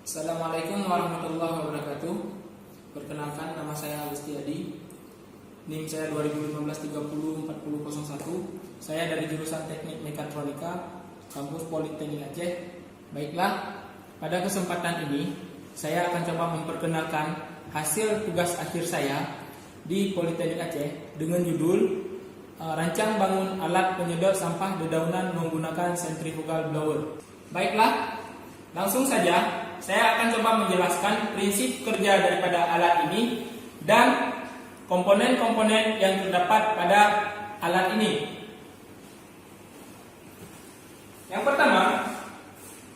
Assalamualaikum warahmatullahi wabarakatuh. Perkenalkan, nama saya Agustiadi. NIM saya 2015-30-4001. Saya dari jurusan Teknik Mekatronika, Kampus Politeknik Aceh. Baiklah, pada kesempatan ini saya akan coba memperkenalkan hasil tugas akhir saya di Politeknik Aceh dengan judul Rancang bangun alat penyedot sampah dedaunan menggunakan centrifugal blower. Baiklah, langsung saja saya akan coba menjelaskan prinsip kerja daripada alat ini dan komponen-komponen yang terdapat pada alat ini. Yang pertama,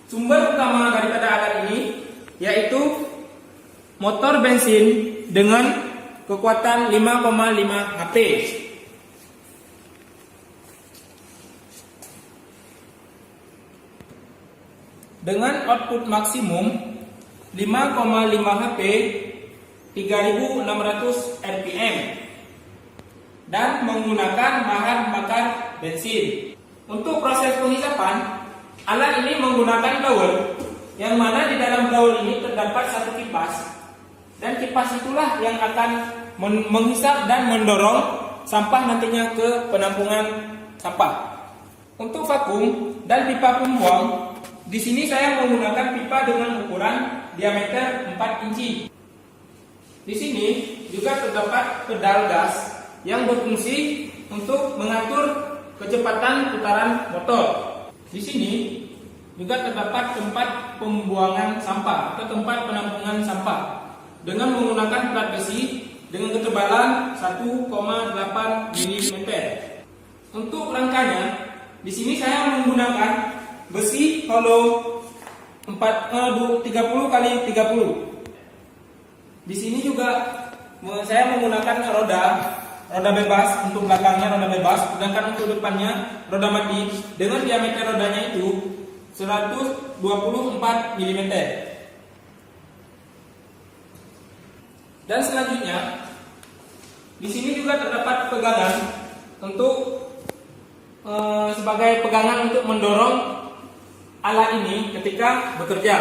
sumber utama daripada alat ini yaitu motor bensin dengan kekuatan 5,5 HP. Dengan output maksimum 5,5 HP 3600 rpm dan menggunakan bahan bakar bensin. Untuk proses penghisapan, alat ini menggunakan blower, yang mana di dalam blower ini terdapat satu kipas, dan kipas itulah yang akan menghisap dan mendorong sampah nantinya ke penampungan sampah. Untuk vakum dan pipa pembuang, di sini saya menggunakan pipa dengan ukuran diameter 4 inci. Di sini juga terdapat pedal gas yang berfungsi untuk mengatur kecepatan putaran motor. Di sini juga terdapat tempat pembuangan sampah atau tempat penampungan sampah dengan menggunakan plat besi dengan ketebalan 1,8 mm. Untuk rangkanya, di sini saya menggunakan besi hollow 30 x 30. Di sini juga saya menggunakan roda bebas untuk belakangnya, roda bebas, sedangkan untuk depannya roda mati dengan diameter rodanya itu 124 mm. Dan selanjutnya di sini juga terdapat pegangan untuk sebagai pegangan untuk mendorong alat ini ketika bekerja.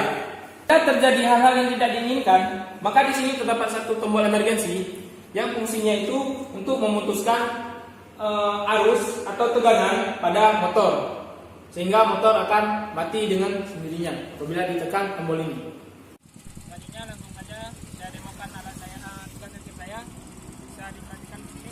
Jika terjadi hal-hal yang tidak diinginkan, maka di sini terdapat satu tombol emergensi yang fungsinya itu untuk memutuskan arus atau tegangan pada motor, sehingga motor akan mati dengan sendirinya apabila ditekan tombol ini. Selanjutnya langsung saja saya demokan alat saya, tugas akhir saya. Bisa diperhatikan di sini.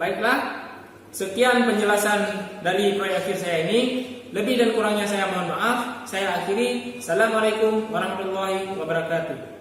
Baiklah, sekian penjelasan dari proyek akhir saya ini. Lebih dan kurangnya saya mohon maaf. Saya akhiri. Assalamualaikum warahmatullahi wabarakatuh.